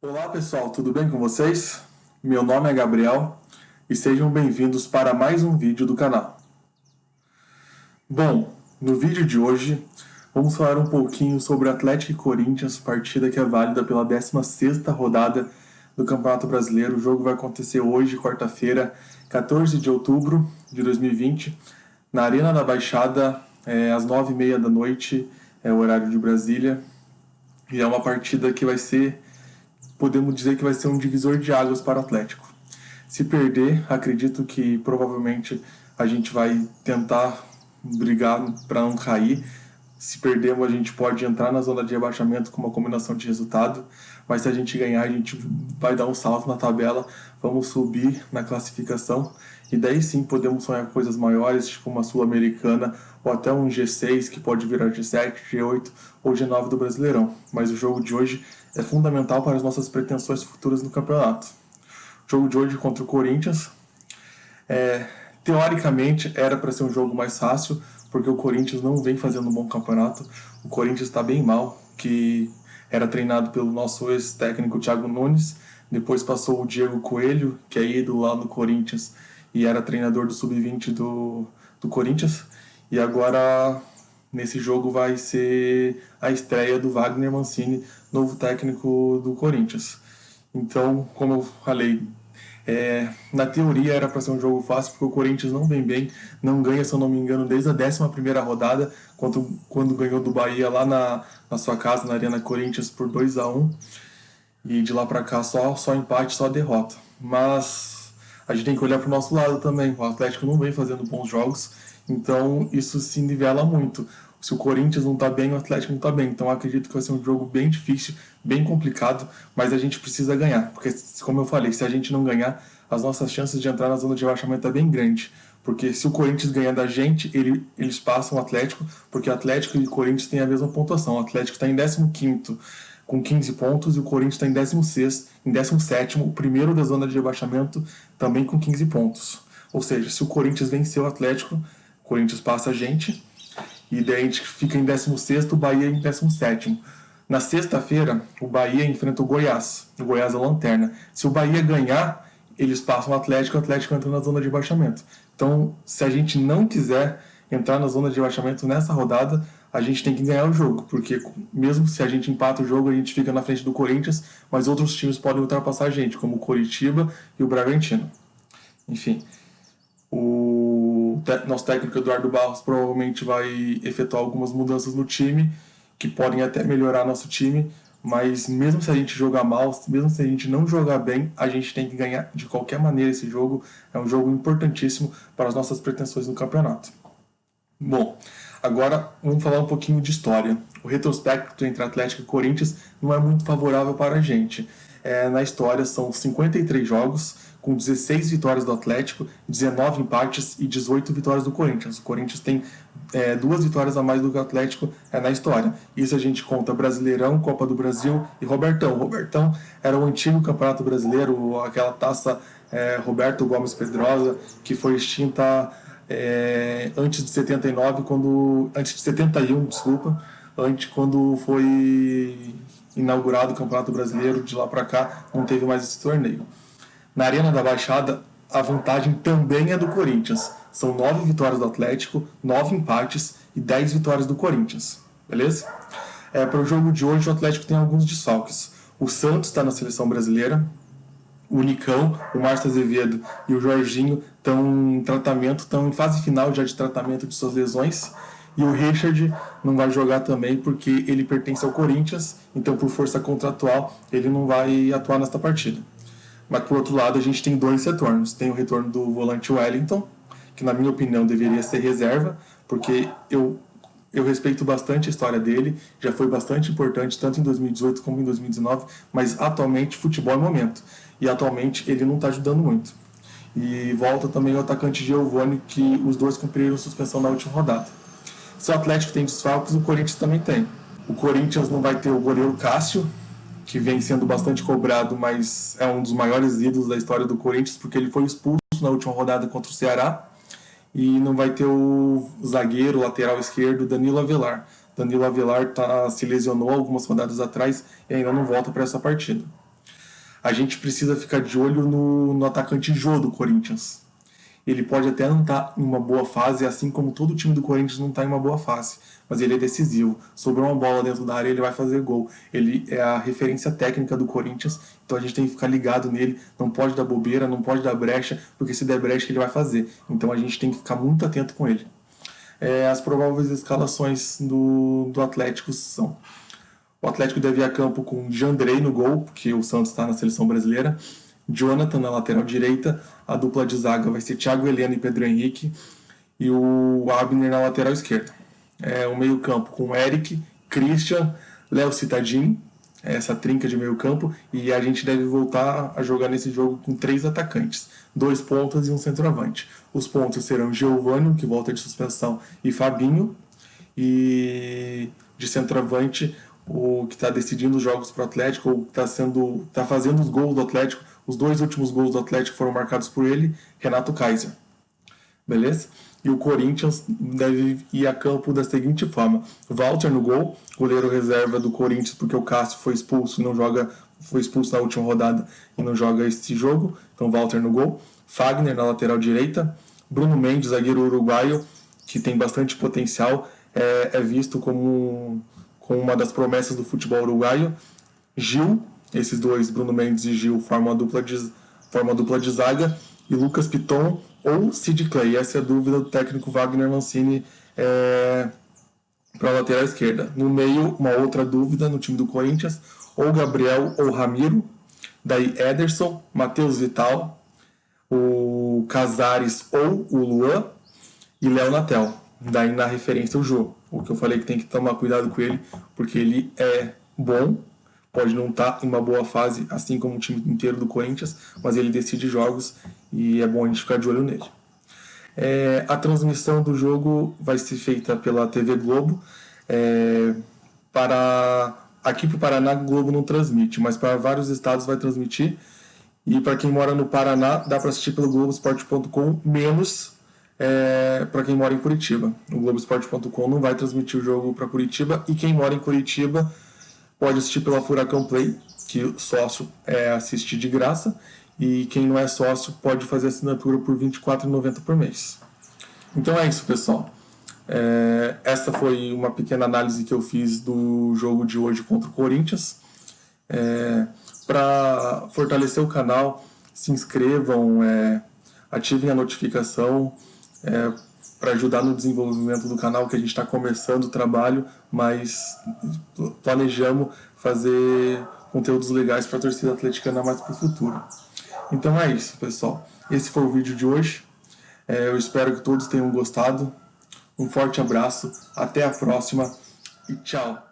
Olá pessoal, tudo bem com vocês? Meu nome é Gabriel e sejam bem-vindos para mais um vídeo do canal. Bom, no vídeo de hoje vamos falar um pouquinho sobre Atlético e Corinthians, partida que é válida pela 16ª rodada do Campeonato Brasileiro. O jogo vai acontecer hoje, quarta-feira, 14 de outubro de 2020, na Arena da Baixada, às 9h30 da noite, é o horário de Brasília. E é uma partida que vai ser, podemos dizer que vai ser um divisor de águas para o Atlético. Se perder, acredito que provavelmente a gente vai tentar brigar para não cair. Se perdermos, a gente pode entrar na zona de rebaixamento com uma combinação de resultado, mas se a gente ganhar, a gente vai dar um salto na tabela, vamos subir na classificação e daí sim podemos sonhar com coisas maiores, tipo uma Sul-Americana ou até um G6 que pode virar G7, G8 ou G9 do Brasileirão. Mas o jogo de hoje é fundamental para as nossas pretensões futuras no campeonato. O jogo de hoje contra o Corinthians, teoricamente era para ser um jogo mais fácil, porque o Corinthians não vem fazendo um bom campeonato. O Corinthians está bem mal, que era treinado pelo nosso ex-técnico Thiago Nunes, depois passou o Diego Coelho, que é ídolo lá no Corinthians e era treinador do Sub-20 do Corinthians, e agora nesse jogo vai ser a estreia do Wagner Mancini, novo técnico do Corinthians. Então, como eu falei, na teoria era para ser um jogo fácil, porque o Corinthians não vem bem, não ganha, se eu não me engano, desde a 11ª rodada, quando ganhou do Bahia lá na sua casa, na Arena Corinthians, por 2-1, e de lá para cá só empate, só derrota. Mas a gente tem que olhar para o nosso lado também, o Atlético não vem fazendo bons jogos, então isso se nivela muito. Se o Corinthians não está bem, o Atlético não está bem. Então acredito que vai ser um jogo bem difícil, bem complicado, mas a gente precisa ganhar. Porque, como eu falei, se a gente não ganhar, as nossas chances de entrar na zona de rebaixamento é bem grande. Porque se o Corinthians ganhar da gente, eles passam o Atlético, porque o Atlético e o Corinthians têm a mesma pontuação. O Atlético está em 15º com 15 pontos e o Corinthians está em 16º, em 17º, o primeiro da zona de rebaixamento, também com 15 pontos. Ou seja, se o Corinthians vencer o Atlético, o Corinthians passa a gente, e daí a gente fica em 16º, o Bahia em 17º. Na sexta-feira, o Bahia enfrenta o Goiás é lanterna. Se o Bahia ganhar, eles passam o Atlético entra na zona de rebaixamento. Então, se a gente não quiser entrar na zona de rebaixamento nessa rodada, a gente tem que ganhar o jogo, porque mesmo se a gente empata o jogo, a gente fica na frente do Corinthians, mas outros times podem ultrapassar a gente, como o Coritiba e o Bragantino. Enfim, o nosso técnico Eduardo Barros provavelmente vai efetuar algumas mudanças no time que podem até melhorar nosso time, mas mesmo se a gente jogar mal, mesmo se a gente não jogar bem, a gente tem que ganhar de qualquer maneira esse jogo. É um jogo importantíssimo para as nossas pretensões no campeonato. Bom, agora vamos falar um pouquinho de história. O retrospecto entre Atlético e Corinthians não é muito favorável para a gente. Na história são 53 jogos, com 16 vitórias do Atlético, 19 empates e 18 vitórias do Corinthians. O Corinthians tem 2 vitórias a mais do que o Atlético na história. Isso a gente conta Brasileirão, Copa do Brasil e Robertão. O Robertão era o antigo Campeonato Brasileiro, aquela taça Roberto Gomes Pedrosa, que foi extinta antes de 79, antes de 71, desculpa, quando foi inaugurado o Campeonato Brasileiro. De lá para cá não teve mais esse torneio. Na Arena da Baixada, a vantagem também é do Corinthians. São 9 vitórias do Atlético, 9 empates e 10 vitórias do Corinthians. Beleza? Para o jogo de hoje, o Atlético tem alguns desfalques. O Santos está na seleção brasileira, o Nicão, o Márcio Azevedo e o Jorginho estão em tratamento, estão em fase final já de tratamento de suas lesões. E o Richard não vai jogar também porque ele pertence ao Corinthians, então por força contratual ele não vai atuar nesta partida. Mas por outro lado a gente tem 2 retornos. Tem o retorno do volante Wellington, que na minha opinião deveria ser reserva, porque eu respeito bastante a história dele, já foi bastante importante tanto em 2018 como em 2019, mas atualmente futebol é momento. E atualmente ele não está ajudando muito. E volta também o atacante Giovani, que os dois cumpriram suspensão na última rodada. Se o Atlético tem desfalques, o Corinthians também tem. O Corinthians não vai ter o goleiro Cássio, que vem sendo bastante cobrado, mas é um dos maiores ídolos da história do Corinthians, porque ele foi expulso na última rodada contra o Ceará. E não vai ter o zagueiro, lateral esquerdo, Danilo Avelar. Danilo Avelar se lesionou algumas rodadas atrás e ainda não volta para essa partida. A gente precisa ficar de olho no atacante Jô do Corinthians. Ele pode até não estar em uma boa fase, assim como todo o time do Corinthians não está em uma boa fase, mas ele é decisivo. Sobrou uma bola dentro da área, ele vai fazer gol. Ele é a referência técnica do Corinthians, então a gente tem que ficar ligado nele. Não pode dar bobeira, não pode dar brecha, porque se der brecha ele vai fazer. Então a gente tem que ficar muito atento com ele. As prováveis escalações do Atlético são: o Atlético deve ir a campo com Jandrei no gol, porque o Santos está na seleção brasileira. Jonathan na lateral direita. A dupla de zaga vai ser Thiago Heleno e Pedro Henrique. E o Abner na lateral esquerda. O meio campo com Eric, Christian, Léo Cittadini. Essa trinca de meio campo. E a gente deve voltar a jogar nesse jogo com 3 atacantes. 2 pontas e um centroavante. Os pontos serão Giovânio, que volta de suspensão, e Fabinho. E de centroavante, o que está decidindo os jogos para o Atlético, ou está fazendo os gols do Atlético. Os 2 últimos gols do Atlético foram marcados por ele, Renato Kaiser. Beleza? E o Corinthians deve ir a campo da seguinte forma: Walter no gol, goleiro reserva do Corinthians, porque o Cássio foi expulso na última rodada e não joga este jogo. Então Walter no gol. Fagner na lateral direita. Bruno Mendes, zagueiro uruguaio, que tem bastante potencial, é visto como uma das promessas do futebol uruguaio. Gil, esses dois, Bruno Mendes e Gil, formam a dupla de zaga. E Lucas Piton ou Sid Clay. Essa é a dúvida do técnico Wagner Mancini para a lateral esquerda. No meio, uma outra dúvida no time do Corinthians: ou Gabriel ou Ramiro. Daí Ederson, Matheus Vital, o Casares ou o Luan e Léo Natel. Daí na referência o Jô. O que eu falei que tem que tomar cuidado com ele, porque ele é bom, pode não estar em uma boa fase, assim como o time inteiro do Corinthians, mas ele decide jogos e é bom a gente ficar de olho nele. A transmissão do jogo vai ser feita pela TV Globo. Aqui para o Paraná, Globo não transmite, mas para vários estados vai transmitir. E para quem mora no Paraná, dá para assistir pelo Globoesporte.com, menos para quem mora em Curitiba. O Globoesporte.com não vai transmitir o jogo para Curitiba, e quem mora em Curitiba pode assistir pela Furacão Play, que o sócio assiste de graça, e quem não é sócio pode fazer assinatura por R$ 24,90 por mês. Então é isso, pessoal. Essa foi uma pequena análise que eu fiz do jogo de hoje contra o Corinthians. Para fortalecer o canal, se inscrevam, ativem a notificação, para ajudar no desenvolvimento do canal, que a gente está começando o trabalho, mas planejamos fazer conteúdos legais para a torcida atleticana mais para o futuro. Então é isso, pessoal. Esse foi o vídeo de hoje. Eu espero que todos tenham gostado. Um forte abraço, até a próxima e tchau!